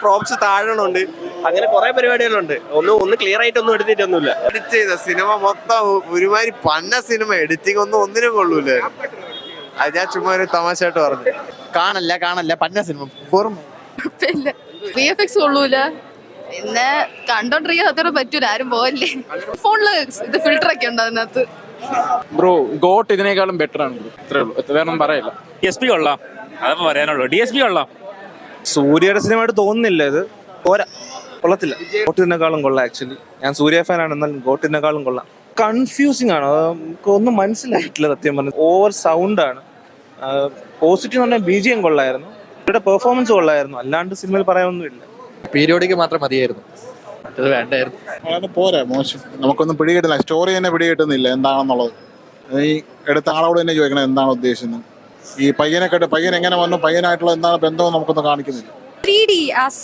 Props താഴണുണ്ട്, അങ്ങനെ കുറെ പരിപാടികളുണ്ട്. ഒന്ന് ക്ലിയർ ആയിട്ടൊന്നും എടുത്തിട്ടൊന്നുമില്ല. എഡിറ്റ് ചെയ്ത സിനിമ മൊത്തം ഒരുമാതിരി പന്ന സിനിമ, എഡിറ്റിംഗ് ഒന്നിനും കൊള്ളൂലേ. അത് ഞാൻ ചുമ്മാ ഒരു തമാശയായിട്ട് പറഞ്ഞു. കാണല്ല പന്ന സിനിമ വെറും VFX കൊള്ളൂല, പിന്നെ കണ്ടോണ്ടിരിക്കാൻ അത്ര പറ്റൂല, ആരും പോവല്ലേ. ഫോണില് ഇത് ഫിൽട്ടർ ഒക്കെ ഉണ്ട് അതിനകത്ത്. ബ്രോ ഗോട്ട് ഇതിനേക്കാളും ബെറ്റർ ആണ് ബ്രോ, ഇത്രേ ഉള്ളൂ, വേറെ ഒന്നും പറയില്ല. DSP കൊള്ളാം, അതപ്പോ പറയാനുള്ളൂ. DSP കൊള്ളാം. സൂര്യയുടെ സിനിമയായിട്ട് തോന്നുന്നില്ല, ഇത് പോരാ, കൊള്ളത്തില്ല. ഗോട്ടിനേക്കാളും കൊള്ളാം. ആക്ച്വലി ഞാൻ സൂര്യ ഫാനാണ്, എന്നാൽ ഗോട്ടിനേക്കാളും കൊള്ളാം. കൺഫ്യൂസിങ് ആണ്, നമുക്ക് ഒന്നും മനസ്സിലായിട്ടില്ല സത്യം പറഞ്ഞു. ഓവർ സൗണ്ട് ആണ്. പോസിറ്റീവ് എന്ന് പറഞ്ഞാൽ BGM കൊള്ളായിരുന്നു, ഇവരുടെ പെർഫോമൻസ് കൊള്ളായിരുന്നു, അല്ലാണ്ട് സിനിമയിൽ പറയാനൊന്നുമില്ല. പീരിയോഡിക്ക് മാത്രം മതിയായിരുന്നു, മറ്റത് വേണ്ടായിരുന്നു. വളരെ പോരാ, മോശം. നമുക്കൊന്നും പിടികിട്ടില്ല, സ്റ്റോറി തന്നെ പിടികിട്ടുന്നില്ല എന്താണെന്നുള്ളത്. ഈ എടുത്ത ആളോട് തന്നെ ചോദിക്കണം എന്താണ് ഉദ്ദേശിക്കുന്നത്. ഈ പയ്യൻ എങ്ങനെ വന്നു, പയ്യനായിട്ടുള്ള എന്താണ് ബന്ധവും നമുക്കൊന്നും കാണിക്കുന്നില്ല. 3D as